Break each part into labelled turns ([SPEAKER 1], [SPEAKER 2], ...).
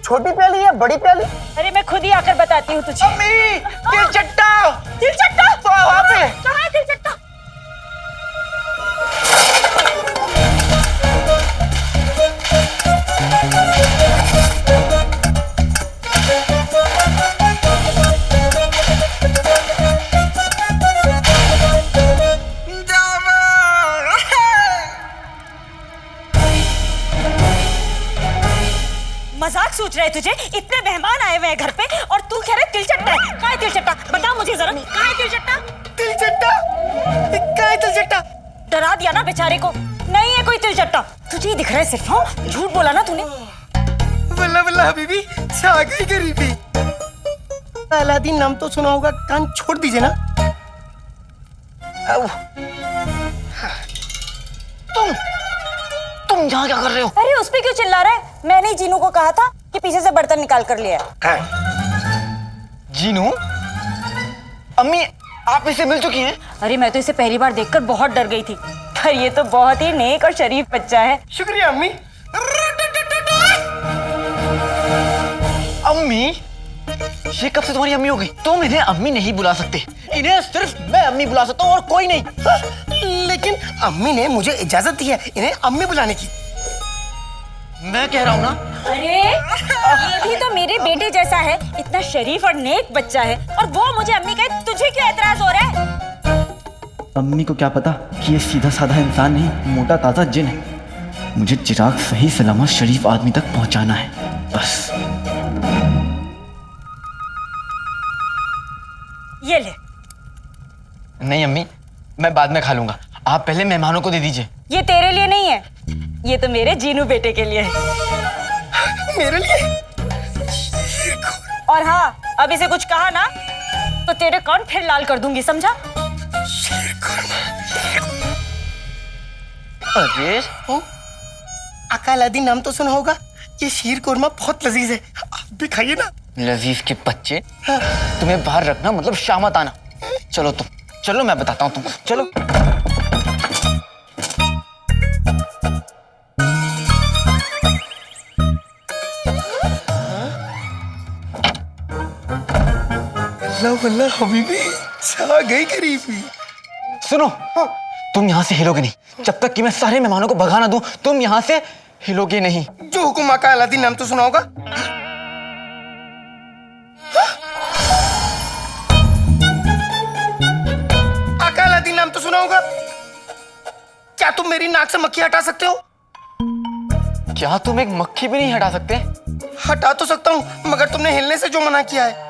[SPEAKER 1] छोटी प्याली या बड़ी प्याली?
[SPEAKER 2] अरे मैं खुद ही आकर बताती हूँ तुझे।
[SPEAKER 1] अम्मी, तिलचट्टा।
[SPEAKER 2] तिलचट्टा
[SPEAKER 1] तो वहाँ पे
[SPEAKER 2] कहाँ है तिलचट्टा? मजाक सोच रहे तुझे? इतने मेहमान आए हुए हैं घर पे और तू कह रहे तिलचट्टा है। कहाँ है तिलचट्टा? बता मुझे जरा, कहाँ है तिलचट्टा?
[SPEAKER 1] तिलचट्टा? क्या है तिलचट्टा?
[SPEAKER 2] डरा दिया ना बेचारे को। नहीं है कोई तिलचट्टा, तुझे ही दिख रहा है सिर्फ। हाँ, झूठ बोला ना तूने।
[SPEAKER 1] वल्ला वल्ला हबीबी, छा गई गरीबी। अलादीन नाम तो सुना होगा, कान छोड़ दीजिए ना। तुम यहाँ क्या कर रहे हो?
[SPEAKER 2] अरे उस पे क्यों चिल्ला रहा है? मैंने ही जीनू को कहा था कि पीछे से बर्तन निकाल कर लिया है।
[SPEAKER 1] जीनू, अम्मी आप इससे मिल चुकी हैं?
[SPEAKER 2] अरे मैं तो इसे पहली बार देखकर बहुत डर गई थी, पर ये तो बहुत ही नेक और शरीफ बच्चा है।
[SPEAKER 1] शुक्रिया अम्मी। अम्मी, ये कब से तुम्हारी अम्मी हो गई? तुम इन्हें अम्मी नहीं बुला सकते, इन्हें सिर्फ मैं अम्मी बुला सकता हूँ और कोई नहीं। लेकिन अम्मी ने मुझे इजाजत दी है इन्हें अम्मी बुलाने की। मैं कह रहा हूँ ना।
[SPEAKER 2] अरे ये भी तो मेरे बेटे जैसा है, इतना शरीफ और नेक बच्चा है, और वो मुझे अम्मी कहे, तुझे क्यों एतराज हो रहा है?
[SPEAKER 3] अम्मी को क्या पता कि ये सीधा साधा इंसान नहीं, मोटा ताजा जिन है। मुझे चिराग सही सलामत शरीफ आदमी तक पहुंचाना है, बस।
[SPEAKER 2] ये ले।
[SPEAKER 1] नहीं अम्मी, मैं बाद में खा लूंगा, आप पहले मेहमानों को दे दीजिए।
[SPEAKER 2] ये तेरे लिए नहीं है, ये तो मेरे जीनू बेटे के लिए है।
[SPEAKER 1] मेरे लिए?
[SPEAKER 2] और हाँ, अब इसे कुछ कहा ना तो तेरे कान फिर लाल कर दूंगी, समझा?
[SPEAKER 1] अरे
[SPEAKER 4] अकालादीन नाम तो सुना होगा, ये शीर कोरमा बहुत लजीज है, आप भी खाइए ना।
[SPEAKER 1] लजीज के बच्चे, तुम्हें बाहर रखना मतलब शामत आना। चलो तुम चलो, मैं बताता हूँ तुमको, चलो।
[SPEAKER 4] अल्लाह वल्लाह हबीबी, छा गई गरीबी।
[SPEAKER 1] सुनो, तुम यहाँ से हिलोगे नहीं जब तक कि मैं सारे मेहमानों को भगा ना दूं। तुम यहाँ से हिलोगे नहीं।
[SPEAKER 4] जो हुकुम अकालादीन नाम तो सुना होगा। अकालादीन नाम तो सुना होगा। क्या तुम मेरी नाक से मक्खी हटा सकते हो?
[SPEAKER 1] क्या तुम एक मक्खी भी नहीं हटा सकते?
[SPEAKER 4] हटा तो सकता हूँ, मगर तुमने हिलने से जो मना किया है।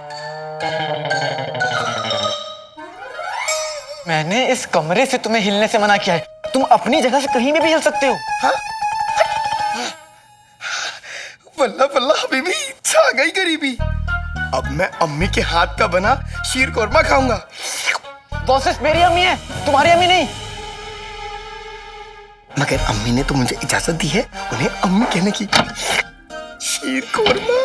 [SPEAKER 1] मैंने इस कमरे से तुम्हें हिलने से मना किया है, तुम अपनी जगह से कहीं भी हिल सकते हो।
[SPEAKER 4] हाँ? वल्लाह वल्लाह हबीबी, छा गई गरीबी। अब मैं अम्मी के हाथ का बना शीर कोरमा खाऊंगा।
[SPEAKER 1] बॉसेस मेरी अम्मी है, तुम्हारी अम्मी नहीं।
[SPEAKER 4] मगर अम्मी ने तो मुझे इजाजत दी है उन्हें अम्मी कहने की। शीर कोरमा।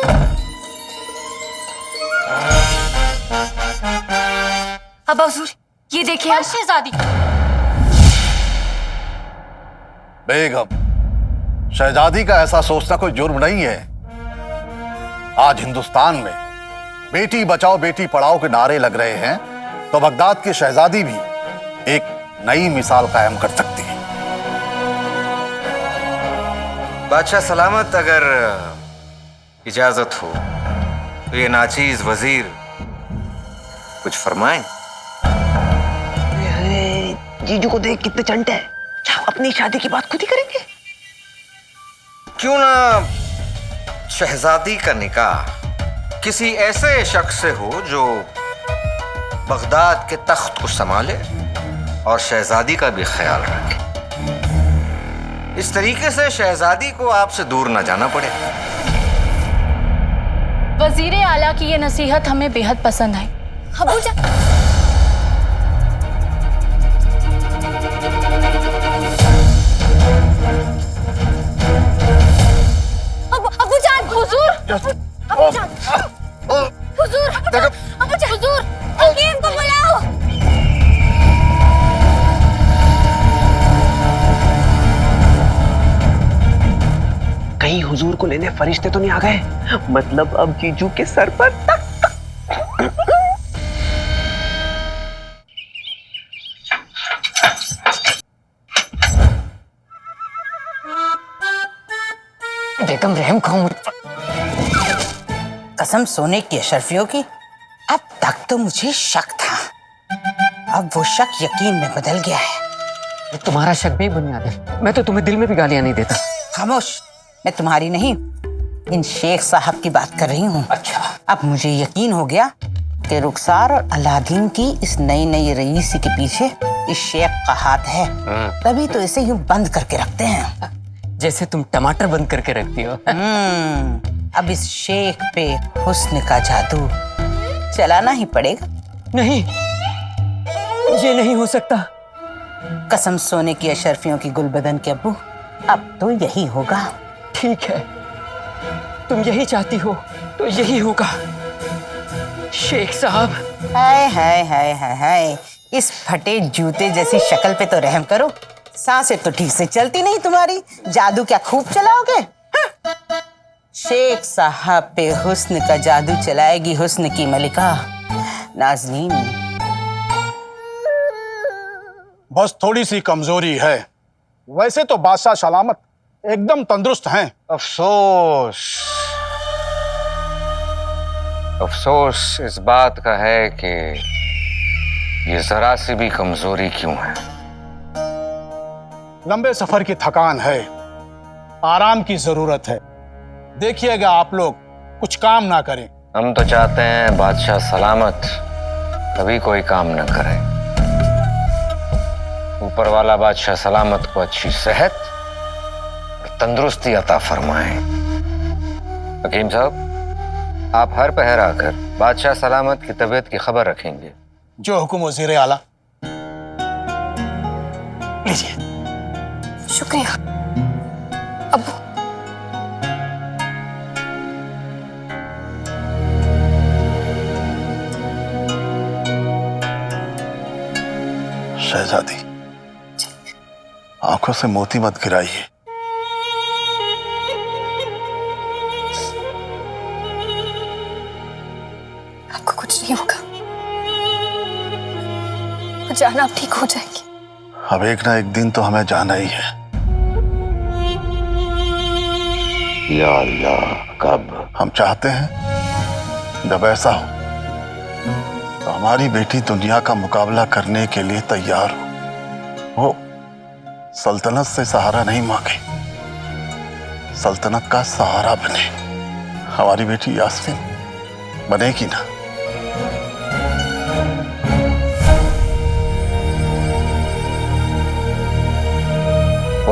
[SPEAKER 2] अब्बा हुजूर, ये देखिए आप। शहजादी।
[SPEAKER 5] बेगम, शहजादी का ऐसा सोचना कोई जुर्म नहीं है। आज हिंदुस्तान में बेटी बचाओ बेटी पढ़ाओ के नारे लग रहे हैं, तो बगदाद की शहजादी भी एक नई मिसाल कायम कर सकती है।
[SPEAKER 6] बादशाह सलामत, अगर इजाजत हो तो ये नाचीज वजीर कुछ फरमाएं।
[SPEAKER 1] जीजू को देख कितने चंटे हैं, अपनी शादी की बात खुद ही करेंगे।
[SPEAKER 6] क्यों ना शहजादी का निकाह किसी ऐसे शख्स से हो जो बगदाद के तख्त को संभाले और शहजादी का भी ख्याल रखे। इस तरीके से शहजादी को आपसे दूर न जाना पड़े।
[SPEAKER 7] वजीर आला की ये नसीहत हमें बेहद पसंद आई। अबूजा, अबूजान, हुजूर, अबूजान, हुजूर, अबूजान, हुजूर, हकीम को बुलाओ।
[SPEAKER 1] कहीं
[SPEAKER 8] कहीं हुजूर को लेने फरिश्ते तो नहीं आ गए? मतलब अब जीजू के सर पर तक।
[SPEAKER 1] बेगम रहम खाओ।
[SPEAKER 9] कसम सोने की अशरफियों की, अब तक तो मुझे शक था, अब वो शक यकीन में बदल गया है।
[SPEAKER 8] तुम्हारा शक भी बुनियाद है। मैं तो तुम्हें दिल में भी गालियां नहीं देता।
[SPEAKER 9] खामोश, मैं तुम्हारी नहीं, इन शेख साहब की बात कर रही हूँ।
[SPEAKER 8] अच्छा,
[SPEAKER 9] अब मुझे यकीन हो गया कि रुखसार और अलादीन की इस नई नई रईसी के पीछे इस शेख का हाथ है, तभी तो इसे यूं बंद करके रखते हैं,
[SPEAKER 8] जैसे तुम टमाटर बंद करके रखती हो।
[SPEAKER 9] अब इस शेख पे हुस्न का जादू चलाना ही पड़ेगा।
[SPEAKER 8] नहीं, ये नहीं हो सकता।
[SPEAKER 9] कसम सोने की अशरफियों की गुलबदन के अब्बू, अब तो यही होगा।
[SPEAKER 8] ठीक है, तुम यही चाहती हो तो यही होगा। शेख साहब,
[SPEAKER 9] हाय हाय हाय हाय हाय, इस फटे जूते जैसी शक्ल पे तो रहम करो। सांसें तो ठीक से चलती नहीं तुम्हारी, जादू क्या खूब चलाओगे? हाँ। शेख साहब पे हुस्न का जादू चलाएगी हुस्न की मलिका नाज़नीन।
[SPEAKER 10] बस थोड़ी सी कमजोरी है, वैसे तो बादशाह सलामत एकदम तंदुरुस्त हैं।
[SPEAKER 6] अफसोस अफसोस इस बात का है कि ये जरा सी भी कमजोरी क्यों है।
[SPEAKER 10] लंबे सफर की थकान है, आराम की जरूरत है। देखिएगा आप लोग कुछ काम ना करें।
[SPEAKER 6] हम तो चाहते हैं बादशाह सलामत कभी कोई काम न करे। ऊपर वाला बादशाह सलामत को अच्छी सेहत और तंदुरुस्ती अता फरमाए। हकीम साहब, आप हर पहर आकर बादशाह सलामत की तबीयत की खबर रखेंगे।
[SPEAKER 10] जो हुक्म वज़ीर आला। लीजिए।
[SPEAKER 7] शुक्रिया अब्बू।
[SPEAKER 5] शहजादी, आंखों से मोती मत गिराइए।
[SPEAKER 7] आपको कुछ नहीं होगा, जाना आप ठीक हो जाएगी।
[SPEAKER 5] अब एक ना एक दिन तो हमें जाना ही है। या अल्लाह, कब? हम चाहते हैं जब ऐसा हो तो हमारी बेटी दुनिया का मुकाबला करने के लिए तैयार हो। वो सल्तनत से सहारा नहीं मांगे, सल्तनत का सहारा बने। हमारी बेटी यास्मीन बनेगी ना?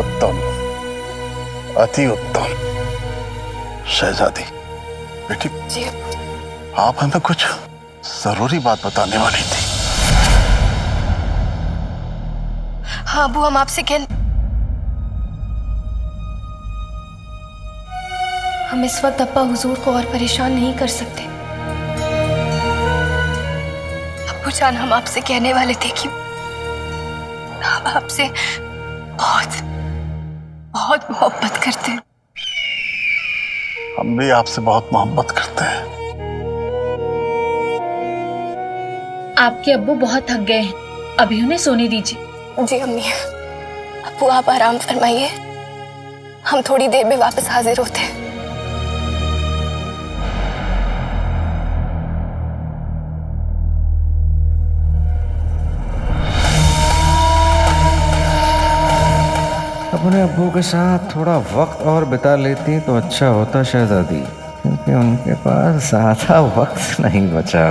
[SPEAKER 5] उत्तम, अति उत्तम। शहजादी बेटी,
[SPEAKER 7] जी
[SPEAKER 5] आप हमें कुछ जरूरी बात बताने वाली थी।
[SPEAKER 7] हाँ अबू, हम आपसे हम इस वक्त अब्बा हुजूर को और परेशान नहीं कर सकते। अब्बू जान, हम आपसे कहने वाले थे कि हम आपसे बहुत बहुत मोहब्बत करते हैं।
[SPEAKER 5] हम भी आपसे बहुत मोहब्बत करते हैं।
[SPEAKER 7] आपके अब्बू बहुत थक गए हैं, अभी उन्हें सोने दीजिए। जी अम्मी। अब्बू आप आराम फरमाइए, हम थोड़ी देर में वापस हाजिर होते हैं।
[SPEAKER 6] अपने अब्बू के साथ थोड़ा वक्त और बिता लेती तो अच्छा होता शहजादी, क्योंकि उनके पास ज़्यादा वक्त नहीं बचा।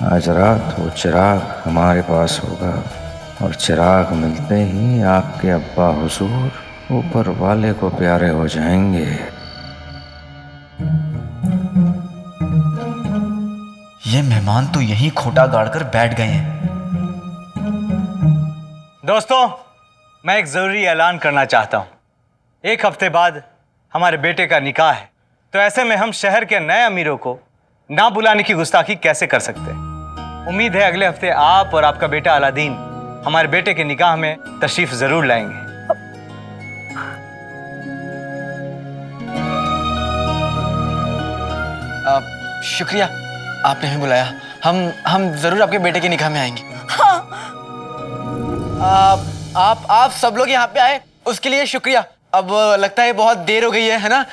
[SPEAKER 6] आज रात वो चिराग हमारे पास होगा और चिराग मिलते ही आपके अब्बा हुजूर ऊपर वाले को प्यारे हो जाएंगे।
[SPEAKER 3] ये मेहमान तो यहीं खोटा गाड़कर बैठ गए हैं।
[SPEAKER 11] दोस्तों, मैं एक ज़रूरी ऐलान करना चाहता हूँ। एक हफ्ते बाद हमारे बेटे का निकाह है, तो ऐसे में हम शहर के नए अमीरों को ना बुलाने की गुस्ताखी कैसे कर सकते हैं। उम्मीद है अगले हफ्ते आप और आपका बेटा अलादीन हमारे बेटे के निकाह में तशरीफ ज़रूर लाएंगे।
[SPEAKER 3] शुक्रिया, आपने हमें बुलाया। हम जरूर आपके बेटे के निकाह में आएंगे।
[SPEAKER 2] हाँ।
[SPEAKER 3] आप सब लोग यहाँ पे आए उसके लिए शुक्रिया। अब लगता है बहुत देर हो गई है ना?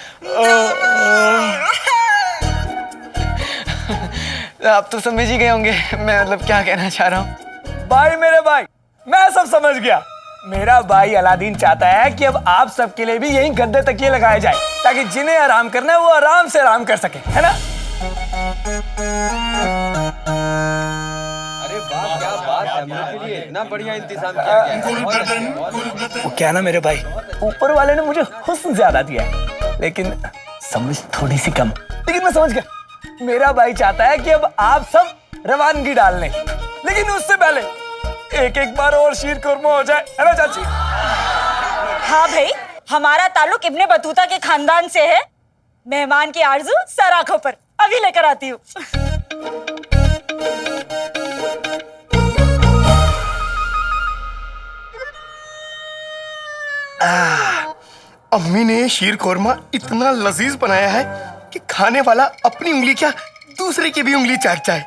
[SPEAKER 3] आप तो समझ ही गए होंगे मैं मतलब क्या कहना चाह रहा हूँ।
[SPEAKER 12] भाई मेरे भाई, मैं सब समझ गया। मेरा भाई अलादीन चाहता है कि अब आप सबके लिए भी यही गद्दे तकिए लगाए जाए ताकि जिन्हें आराम करना है वो आराम से आराम कर सके, है ना?
[SPEAKER 13] अरे वाह, क्या बात है, मेरे लिए इतना बढ़िया इंतजाम किया गया।
[SPEAKER 12] वो क्या ना मेरे भाई, ऊपर वाले ने मुझे हुस्न ज्यादा दिया है लेकिन समझ थोड़ी सी कम। लेकिन मैं समझ गया, मेरा भाई चाहता है कि अब आप सब रवानगी डाल लें, लेकिन उससे पहले एक एक बार और शीर कुरमा हो जाए, है ना चाची?
[SPEAKER 2] हाँ भाई, हमारा ताल्लुक इब्ने बतूता के खानदान से है। मेहमान की आरजू सर आंखों पर, अभी लेकर आती हूँ।
[SPEAKER 4] अम्मी ने शीर कोरमा इतना लजीज बनाया है कि खाने वाला अपनी उंगली क्या दूसरे की भी उंगली चाट जाए।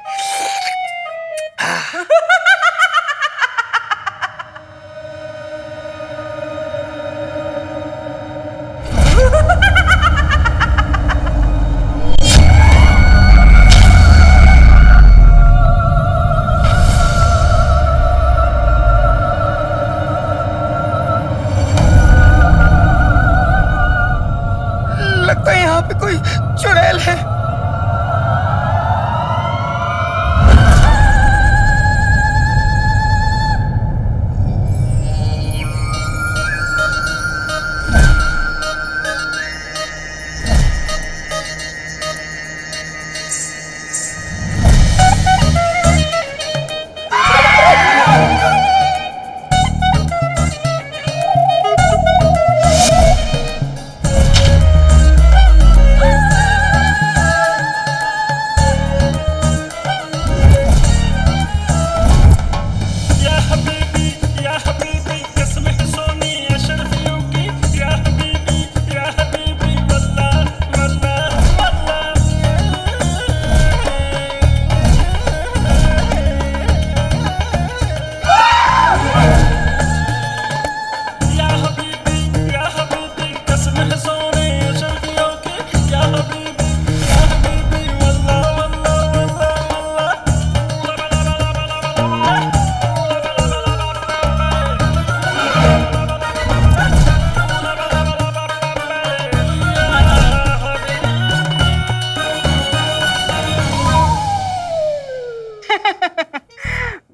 [SPEAKER 4] लगता है यहाँ पे कोई चुड़ैल है।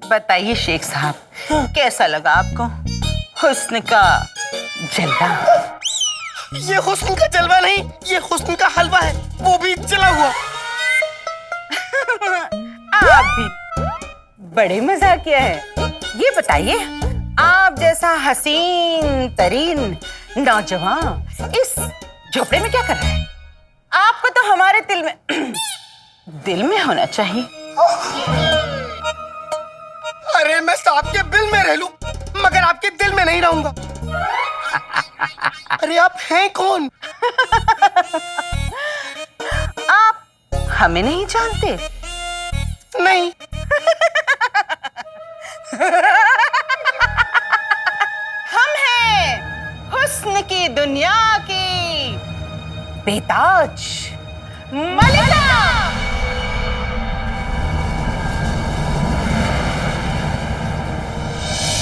[SPEAKER 9] बताइए शेख साहब, कैसा लगा आपको हुस्न का जलवा?
[SPEAKER 4] ये हुस्न का जलवा नहीं, ये हुस्न का हलवा है, वो भी जला हुआ।
[SPEAKER 9] आप भी बड़े मजाकिया है। ये बताइए, आप जैसा हसीन तरीन नौजवान इस झोपड़े में क्या कर रहा है? आपको तो हमारे दिल में होना चाहिए।
[SPEAKER 4] अरे मैं सांप के बिल में रह लूं, मगर आपके दिल में नहीं रहूंगा। अरे आप हैं कौन?
[SPEAKER 9] आप हमें नहीं जानते?
[SPEAKER 4] नहीं।
[SPEAKER 9] हम हैं हुस्न की दुनिया की बेताज मलिका।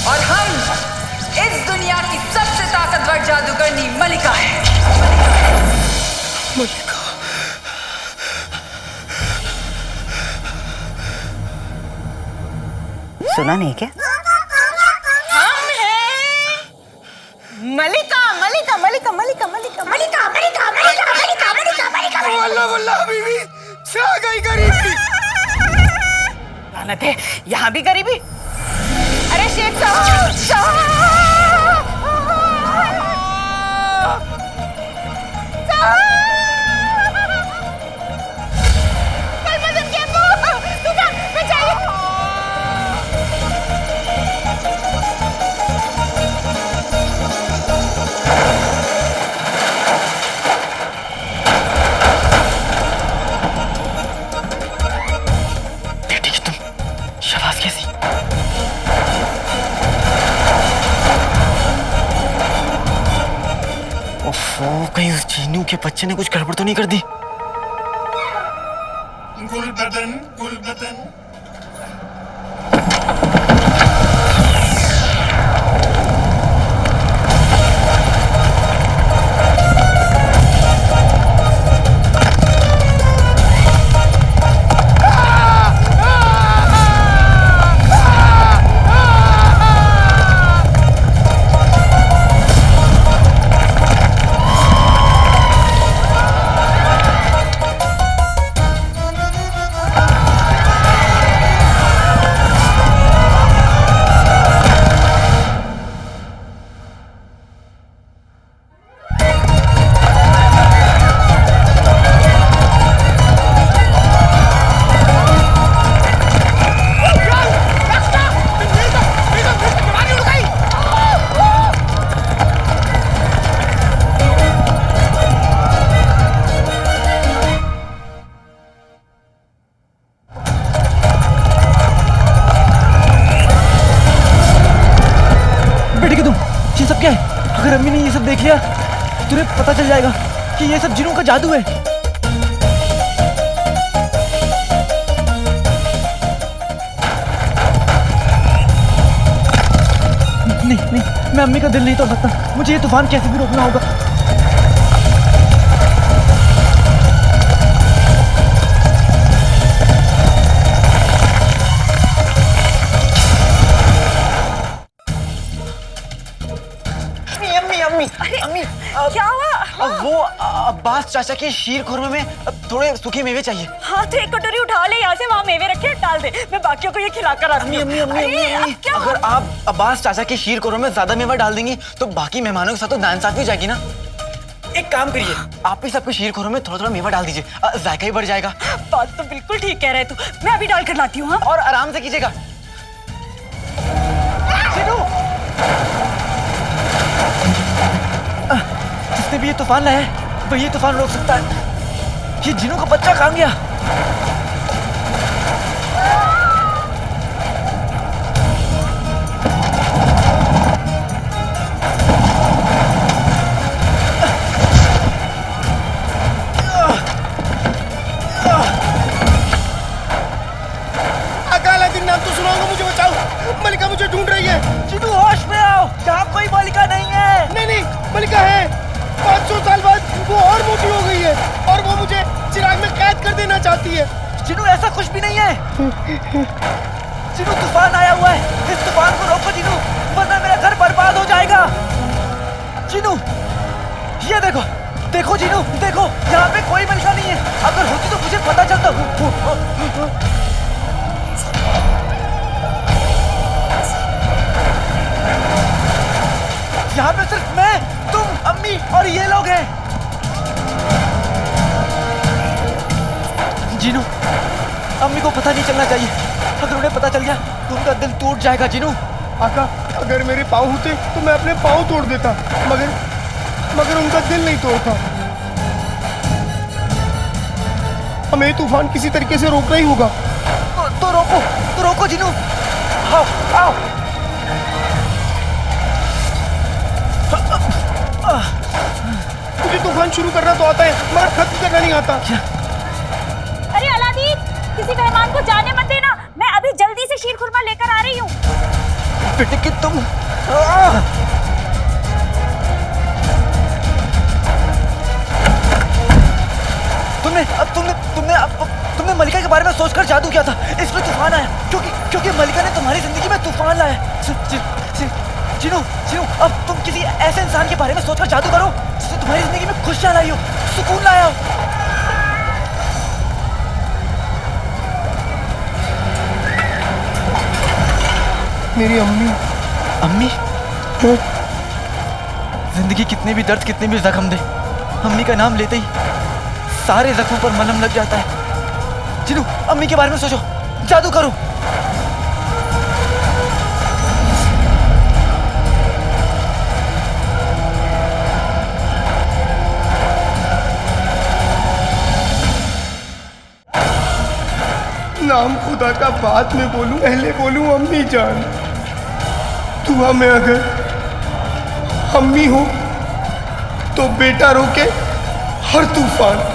[SPEAKER 14] और हम इस दुनिया की सबसे ताकतवर जादूगरनी मलिका है।
[SPEAKER 4] मलिका।
[SPEAKER 9] सुना नहीं क्या? हम हैं मलिका मलिका मलिका मलिका मलिका मलिका मलिका मलिका मलिका मलिका मलिका।
[SPEAKER 4] वल्ला वल्ला बीवी, छा गई गरीबी।
[SPEAKER 9] लानत है, यहाँ भी गरीबी। अरे शेख साहब,
[SPEAKER 3] ओफो, कहीं उस चीनू के बच्चे ने कुछ गड़बड़ तो नहीं कर दी?
[SPEAKER 4] गुलबदन गुलबदन।
[SPEAKER 3] अगर अम्मी ने ये सब देख लिया तुझे पता चल जाएगा कि ये सब जिनों का जादू है। नहीं नहीं, मैं अम्मी का दिल नहीं तोड़ सकता। मुझे ये तूफान कैसे भी रोकना होगा।
[SPEAKER 2] क्या हुआ?
[SPEAKER 3] वो अब्बास चाचा के शीर खुरमे में थोड़े सूखे मेवे चाहिए।
[SPEAKER 2] हाँ तो एक कटोरी उठा ले यहाँ से, वहाँ मेवे रखे डाल दे, मैं बाकियों को ये खिलाकर आती हूँ।
[SPEAKER 3] अम्मी, अगर आप अब्बास चाचा के शीर खुरमे में ज्यादा मेवा डाल देंगी तो बाकी मेहमानों के साथ तो नाइंसाफी हो जाएगी ना। एक काम करिए, आप ही सबके शीर खुरमे में थोड़ा थोड़ा मेवा डाल दीजिए, जायका ही बढ़ जाएगा।
[SPEAKER 2] बात तो बिल्कुल ठीक कह रहे तू, मैं अभी डाल कर लाती हूँ।
[SPEAKER 3] और आराम से कीजिएगा। जिसने भी ये तूफान लाया है वही ये तूफान रोक सकता है। ये जिनों का बच्चा कहाँ गया?
[SPEAKER 4] अकालादीन नाम तो सुना होगा, मुझे बचाओ। मलिका मुझे ढूंढ रही है।
[SPEAKER 3] जिनू होश में आओ, यहाँ कोई मलिका नहीं है।
[SPEAKER 4] नहीं नहीं, मलिका है। 500 साल बाद वो और मोटी हो गई है और वो मुझे चिराग में कैद कर देना चाहती है।
[SPEAKER 3] जिनू ऐसा कुछ भी नहीं है। जिनू तूफान आया हुआ है, इस तूफान को रोको जिनू, वरना मेरा घर बर्बाद हो जाएगा। जिनू ये देखो, देखो जिनू देखो, यहाँ पे कोई मलिका नहीं है। अगर होती तो मुझे पता चलता। यहाँ पे सिर्फ मैं, तुम, अम्मी और ये लोग हैं। जीनू, अम्मी को पता नहीं चलना चाहिए। अगर उन्हें पता चल गया तो उनका दिल टूट जाएगा। जीनू
[SPEAKER 4] आका, अगर मेरे पाँव होते तो मैं अपने पाँव तोड़ देता, मगर उनका दिल नहीं तोड़ता। हमें तूफान किसी तरीके से रोकना ही होगा।
[SPEAKER 3] तो रोको जीनू। आओ आओ।
[SPEAKER 4] मुझे तूफान शुरू करना तो आता है मगर खत्म करना नहीं आता।
[SPEAKER 2] अरे अलादीन, किसी मेहमान को जाने मत देना, मैं अभी जल्दी से शीर खुरमा लेकर आ रही हूँ।
[SPEAKER 3] बेटे कि तुम तुमने मलिका के बारे में सोचकर जादू किया था, इसलिए तूफान आया। क्योंकि मलिका ने तुम्हारी जिंदगी में तूफान लाया। जिनू, अब तुम किसी ऐसे इंसान के बारे में सोचकर जादू करो जिसने तुम्हारी जिंदगी में खुशियां लाई हो, सुकून लाया हो।
[SPEAKER 4] मेरी अम्मी
[SPEAKER 3] जिंदगी कितने भी दर्द, कितने भी जख्म दे, अम्मी का नाम लेते ही सारे जख्मों पर मलहम लग जाता है। जिनू, अम्मी के बारे में सोचो, जादू करो।
[SPEAKER 4] नाम खुदा का बात में बोलूं, पहले बोलूं अम्मी जान। दुआ में अगर अम्मी हो तो बेटा रोके हर तूफान।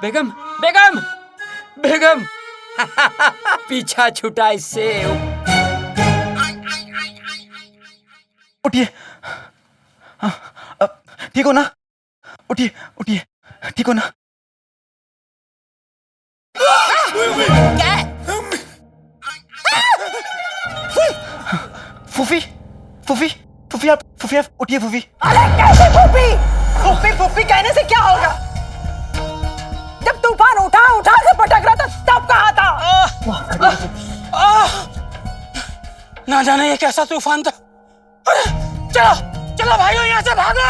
[SPEAKER 8] बेगम बेगम बेगम पीछा छुटा इससे।
[SPEAKER 3] उठिए। हाँ, ठीक हो ना? उठिए उठिए, ठीक हो ना?
[SPEAKER 9] क्या?
[SPEAKER 3] फूफी फूफी फूफी आप उठिए फूफी।
[SPEAKER 1] अरे कैसे फूफी? फूफी फूफी कहने से क्या होगा? जब तूफान उठा से पटक रहा था तब कहा था।
[SPEAKER 8] ना जाने ये कैसा तूफान था। अरे चलो चलो भाइयों, यहाँ से भागो।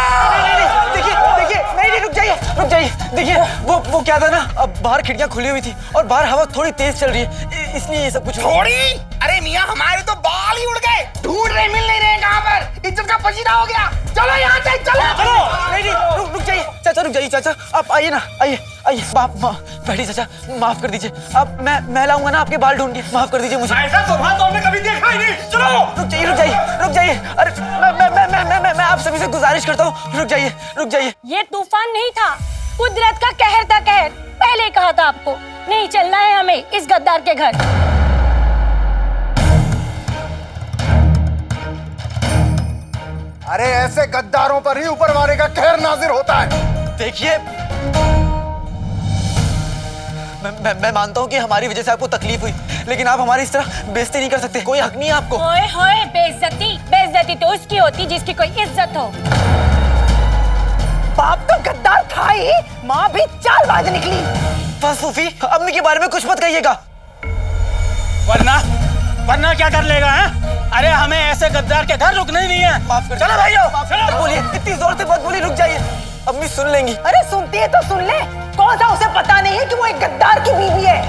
[SPEAKER 3] देखिए देखिए, नहीं रुक जाइए। देखिए वो क्या था ना, अब बाहर खिड़कियां खुली हुई थी और बाहर हवा थोड़ी तेज चल रही है, इसलिए ये सब कुछ
[SPEAKER 4] थोड़ी? अरे मियाँ, हमारे तो बाल ही उड़ गए। ढूंढ रहे, मिल नहीं रहे कहाँ पर। इज्जत का पसीना हो गया। चलो यहाँ से, चलो।
[SPEAKER 3] नहीं रुक जाइए चाचा, रुक जाइए चाचा, आप आइए ना, आइए बैठिए चाचा, माफ कर दीजिए। अब मैं लाऊंगा ना आपके बाल ढूंढ के, माफ कर दीजिए मुझे।
[SPEAKER 12] ऐसा तूफान तो हमने कभी देखा ही नहीं। चलो
[SPEAKER 3] रुक जाइए। अरे मैं आप सभी से गुजारिश करता हूँ, रुक जाइए।
[SPEAKER 7] ये तूफान नहीं था, कुदरत का कहर था, कहर। पहले कहा था आपको, नहीं चलना है हमें इस गद्दार के घर।
[SPEAKER 5] अरे ऐसे गद्दारों पर ही ऊपर वाले का कहर नाजिर होता है।
[SPEAKER 3] देखिए, मैं मानता हूँ कि हमारी वजह से आपको तकलीफ हुई, लेकिन आप हमारी इस तरह बेइज्जती नहीं कर सकते। कोई हक नहीं है आपको।
[SPEAKER 7] ओए होए, बेइज्जती तो उसकी होती जिसकी कोई इज्जत हो।
[SPEAKER 1] बाप तो गद्दार था ही, माँ भी चालबाज निकली।
[SPEAKER 3] बस फूफी, अम्मी के बारे में कुछ मत कहिएगा।
[SPEAKER 8] वरना क्या कर लेगा है? अरे हमें ऐसे गद्दार के घर रुकना ही नहीं है।
[SPEAKER 3] माफ कर।
[SPEAKER 8] चलो भाइयों,
[SPEAKER 3] चलो बोलिए, इतनी जोर से मत बोलिए, रुक जाइए, अम्मी सुन लेंगी।
[SPEAKER 1] अरे सुनती है तो सुन ले, कौन सा उसे पता नहीं है कि वो एक गद्दार की बीवी है।